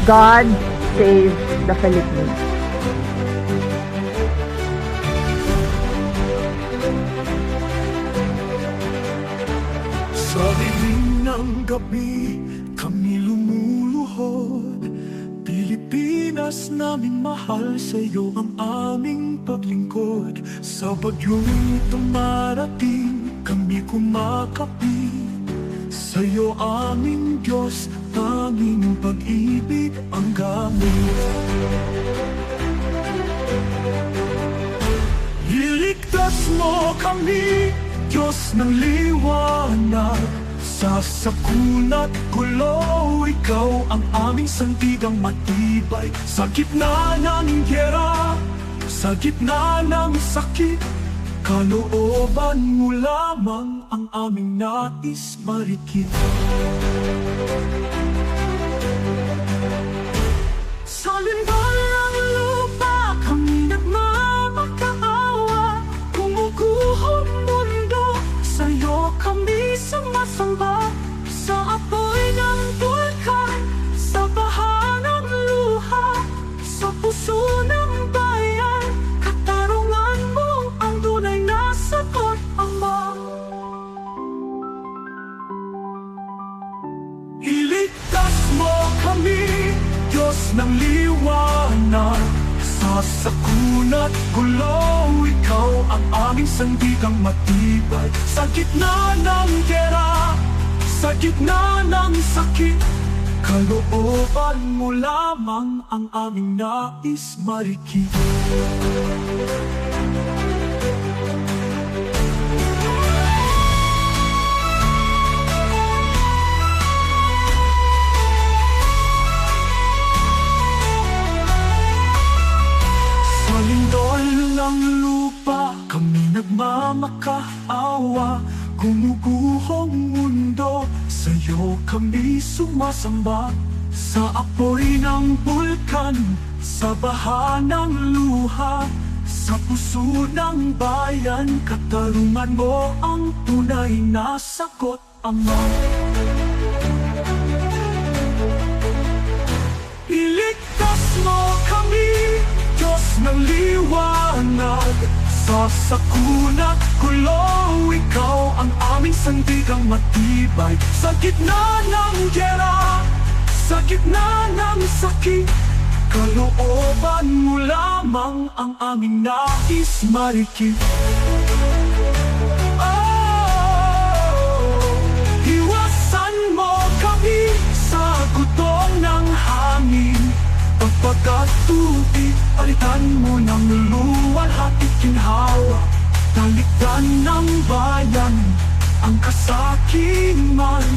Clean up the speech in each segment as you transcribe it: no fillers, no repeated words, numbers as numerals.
God save the Philippines. Sa dilim ng gabi, kami lumuluhod. Pilipinas naming mahal, sa'yo ang aming paglingkod. Sa bagyong tumarating, kami kumakapi. Sa'yo aming Diyos, tanging pag-ibig ang gamit. Iligtas mo kami, Diyos ng liwanag. Sa sakunat gulo, ikaw ang aming sandigang matibay. Sa gitna ng giyera, sa gitna ng sakit, kalooban mo lamang ang aming nais marikit. Sa limbalang lupa, kami nagmamakaawa. Gumuguhong mundo, sa'yo kami sumasamba. Sa apoy ng bulkan, sa baha ng luha, sa puso ng bayan, katarungan mo ang tunay na sagot, Ama. Iligtas mo kami, Diyos ng liwanag. Sa sakunat gulo, ikaw ang aming sandigang matibay. Sa gitna ng giyera, sa gitna ng sakit, kalooban mo lamang ang aming nais marikit. Sa lindol ng lupa, kami nagmamakaawa. Gumuguhong mundo, sa'yo kami sumasamba. Sa apoy ng bulkan, sa baha ng luha, sa puso ng bayan, katarungan mo ang tunay na sagot, Ama. Iligtas mo kami, Diyos ng liwanag. Sa sakunat gulo, ikaw ang aming sandigang matibay. Sa gitna ng giyera, sa gitna ng sakit, kalooban mo lamang ang aming nais marikit. Iwasan mo kami sa gutong ng hangin. Pagpagkat tubig, palitan mo ng luwalhati ginhawa. Talikdan ng bayan ang kasakiman.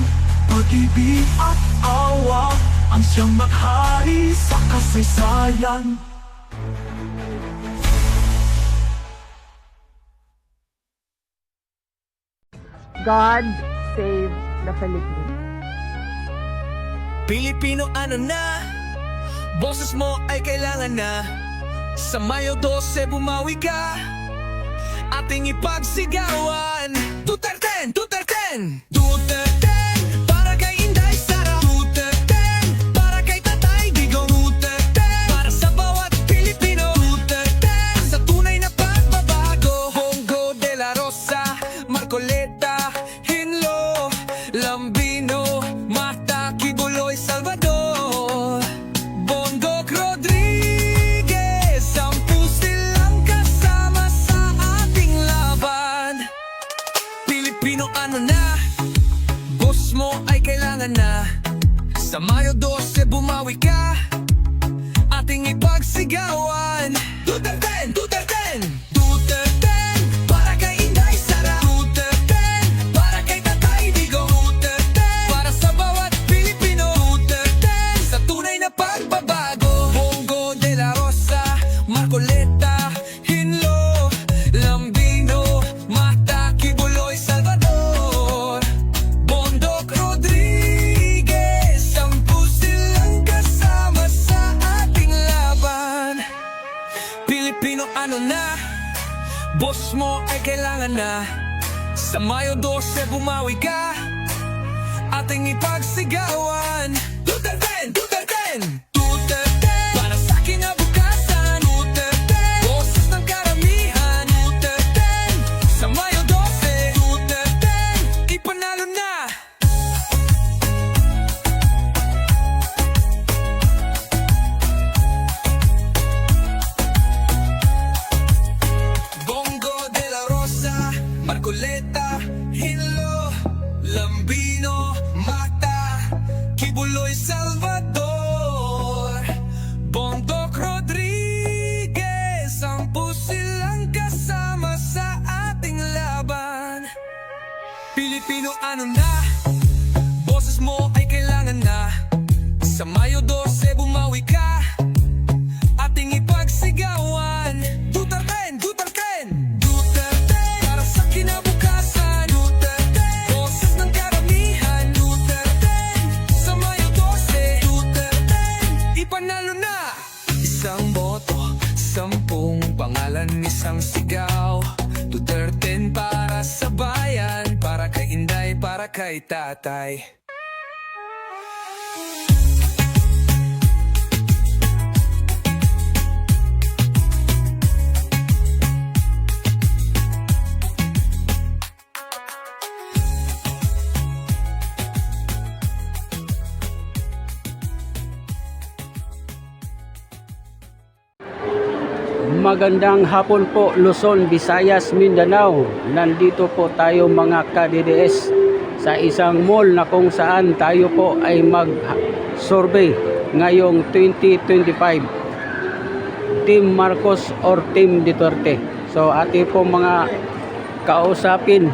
Pag-ibig at awa ang siyang maghari sa kasaysayan. God save the Philippines. Pilipino ano na, boses mo ay kailangan na. Sa Mayo 12 bumawi ka, ating ipagsigawan. Duterte, Duterte, Duterte, para kay Inday Sara. Duterte, para kay Tatay Digong. Duterte, para sa bawat Pilipino. Duterte, sa tunay na pagbabago. Bongo de la Rosa, Marcoleta, Hinlo, Lambino, Marta, Kibuloy, Salvador, Bondoc Rodriguez, 10 silang kasama sa ating laban. Pilipino ano na, boss mo ay kailangan na. Sa Mayo 12 bumawi ka, ating ipagsigawan. Duterte, Duterte, Duterte, para kay Inday Sara. Duterte, para kay Tatay Digong. Duterte, para sa bawat Pilipino. Duterte, sa tunay na pagbabago. Bongo de la Rosa, Marcoleta, Hinlo, Lambino, Marta, Kibuloy, Salvador, Bondoc Rodriguez, 10 silang kasama sa ating laban. Pilipino ano na, boss mo ay kailangan na. Sa Mayo 12 bumawi ka, ating ipagsigawan. Duterte, Duterte, Duterte. 12 bumawi ka, ating ipagsigawan. Duterte, Duterte, Duterte, para sa kinabukasan. Duterte, boses ng karamihan. Duterte, sa Mayo 12. Duterte, ipanalo na. Isang boto, 10 pangalan, isang sigaw. Duterte para sa bayan, para kay Inday, para kay Tatay. Magandang hapon po Luzon, Visayas, Mindanao. Nandito po tayo mga ka-DDS sa isang mall na kung saan tayo po ay mag-survey ngayong 2025. Team Marcos or Team Duterte. So ating po mga kausapin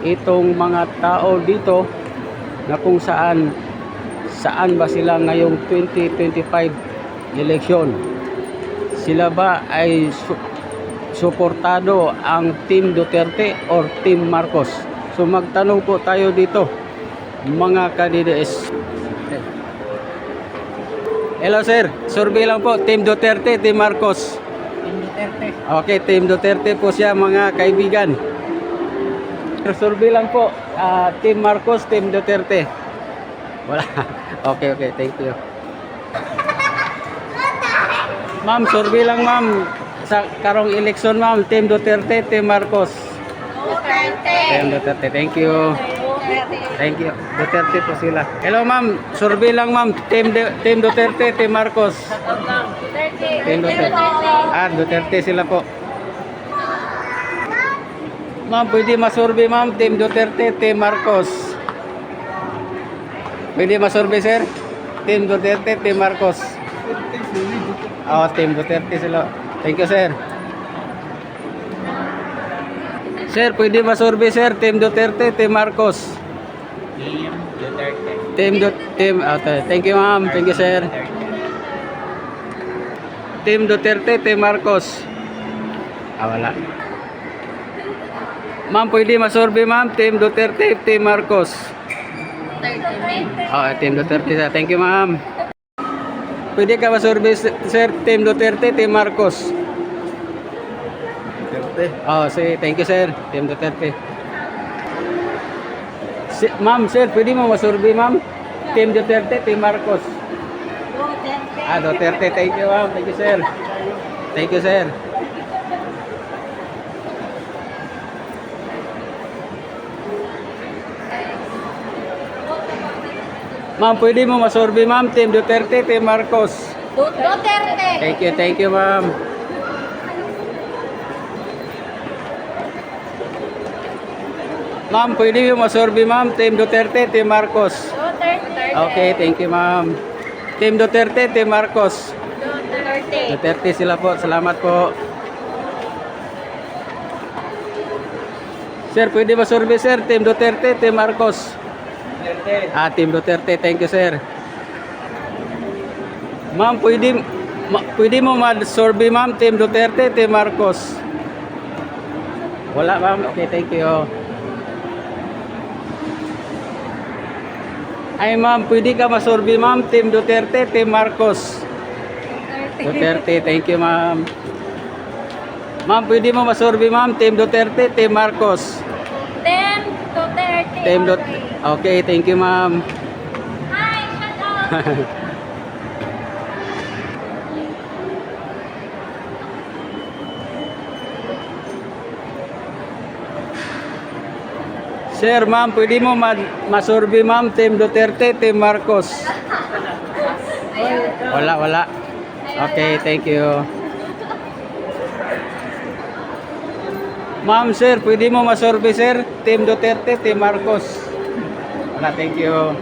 itong mga tao dito na kung saan ba sila ngayong 2025 election. Sila ba ay suportado ang Team Duterte or Team Marcos? So magtanong po tayo dito mga ka-DDS. Hello sir, survey lang po, Team Duterte, Team Marcos. Team Duterte. Okay, Team Duterte po siya mga kaibigan. Survey lang po, Team Marcos, Team Duterte. Wala. Okay, thank you. Ma'am, survey lang ma'am. Sa karong eleksyon ma'am, Team Duterte, Team Marcos. Duterte. Team Duterte, thank you. Thank you. Duterte po sila. Hello ma'am, survey lang ma'am. Team Duterte, Team Marcos. Duterte. Team Duterte. Duterte sila po. Ma'am, pwede masurvey ma'am. Team Duterte, Team Marcos. Pwede masurvey sir? Team Duterte, Team Marcos. Team Duterte sila. Thank you sir. Sir, pwede masurvey sir? Team Duterte, Team Marcos. Team Duterte. Thank you ma'am. Thank you sir. Team Duterte, Team Marcos. Wala. Ma'am, pwede masurvey ma'am? Team Duterte, Team Marcos. Team Duterte sir. Thank you ma'am. Pwede ka masurvey sir? Team Duterte, Team Marcos. Sige, thank you sir. Team Duterte. Ma'am, sir, pwede mo masurvey ma'am? Team Duterte, Team Marcos. Duterte. Duterte, thank you ma'am. Thank you sir. Thank you sir. Ma'am, pwede mo masurvey ma'am? Team Duterte, Team Marcos. Duterte. Thank you ma'am. Ma'am, pwede mo masurvey ma'am? Team Duterte, Team Marcos. Duterte. Okay, thank you ma'am. Team Duterte, Team Marcos. Duterte. Duterte sila po. Salamat po. Sir, pwede masurvey sir? Team Duterte, Team Marcos. Team Duterte. Thank you sir. Ma'am, pwede mo ma-survey ma'am? Team Duterte, Team Marcos. Wala ma'am. Okay, thank you. Ay ma'am, pwede ka masurvey ma'am? Team Duterte, Team Marcos. Duterte, thank you ma'am. Ma'am, pwede mo masurvey ma'am? Team Duterte, Team Marcos. Team Duterte. Team Duterte. Okay, thank you ma'am. Hi, shout out. Sir, ma'am, pwede mo masurvey ma'am? Team Duterte, Team Marcos. Wala. Okay, thank you. Ma'am, sir, pwede mo masurvey sir? Team Duterte, Team Marcos. Wala, thank you.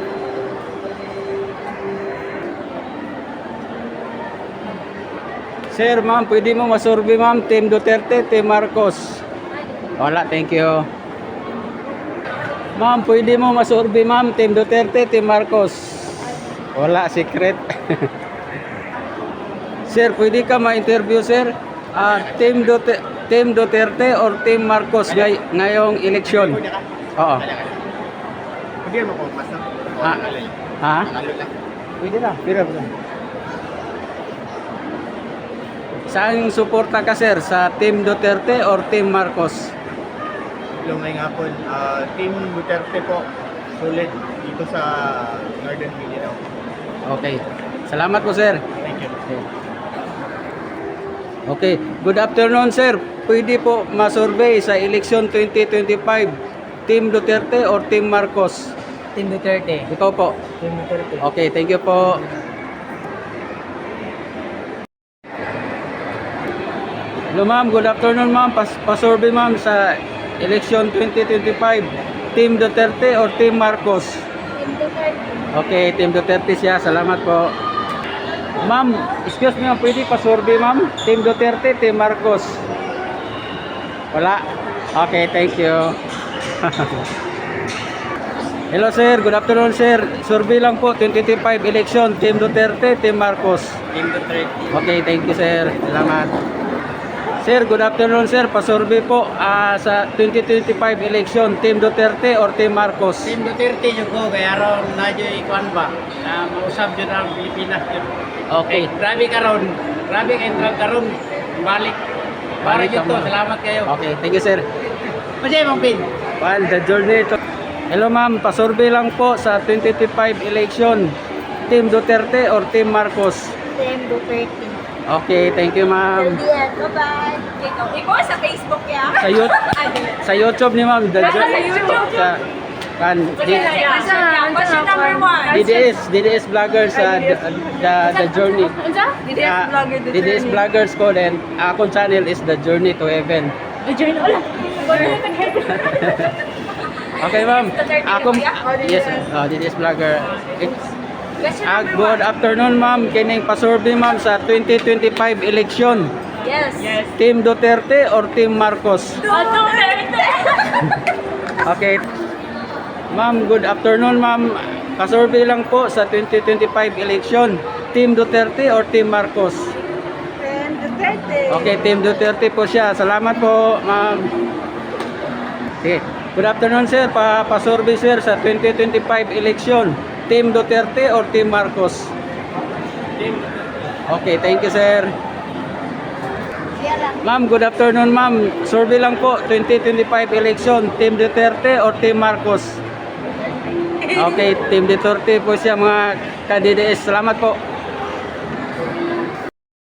Sir, ma'am, pwede mo masurvey ma'am? Team Duterte, Team Marcos. Wala, thank you. Ma'am, pwede mo masurvey ma'am? Team Duterte, Team Marcos. Wala, secret. Sir, pwede ka ma-interview, sir? Team Duterte or Team Marcos ngayong eleksyon? Oo. Pwede mo kung basta. Ha? Ha? Talo lang. Pwede na. Pira ba? Saan suporta ka, sir? Sa Team Duterte or Team Marcos? Hello, ngayong hapon. Team Duterte po. Solid dito sa Northern Mindanao. Okay. Salamat po, sir. Thank you. Okay. Good afternoon, sir. Pwede po ma-survey sa election 2025. Team Duterte or Team Marcos? Team Duterte. Ikaw po. Team Duterte. Okay, thank you po. Hello ma'am, good afternoon ma'am. Pasurvey ma'am sa election 2025. Team Duterte or Team Marcos? Team Duterte. Okay, Team Duterte siya. Salamat po. Ma'am, excuse me ma'am, pwede pasurvey ma'am? Team Duterte, Team Marcos? Wala? Okay, thank you. Hello sir, good afternoon sir. Survey lang po, 2025 election, Team Duterte, Team Marcos? Team Duterte. Okay, thank you sir. Salamat. Sir, good afternoon sir. Pasurvey po sa 2025 election, Team Duterte or Team Marcos? Team Duterte yung ko, kaya ron na dyo ikuan ba, na mausap dyo ng Pilipinas yun. Okay. Grabe ka ron, grabe ka ron, balik. Para Balik dito, ka mo. salamat kayo. Okay, thank you sir. Masaya mong pin. Well, the journey to... Hello ma'am, pasurvey lang po sa 2025 election, Team Duterte or Team Marcos? Team Duterte. Okay, thank you ma'am. Yes, bye-bye. Ikaw sa Facebook ya? Sa YouTube ni ma'am, the Sa YouTube? sa kan What's your number one? DDS vloggers the journey. DDS vloggers ko then akong channel is the journey to heaven. Okay ma'am. Ako yes, DDS vlogger. Good afternoon ma'am. Kining pasurvey ma'am sa 2025 election. Yes. Team Duterte or Team Marcos? Duterte. Okay. Ma'am, good afternoon ma'am. Pasurvey lang po sa 2025 election. Team Duterte or Team Marcos? Team Duterte. Okay, Team Duterte po siya. Salamat po, ma'am. Okay. Good afternoon, sir. Pasurvey, sir, sa 2025 election. Team Duterte or Team Marcos? Okay, thank you, sir. Ma'am, good afternoon, ma'am. Survey lang po, 2025 election. Team Duterte or Team Marcos? Okay, Team Duterte po siya, mga ka-DDS. Salamat po.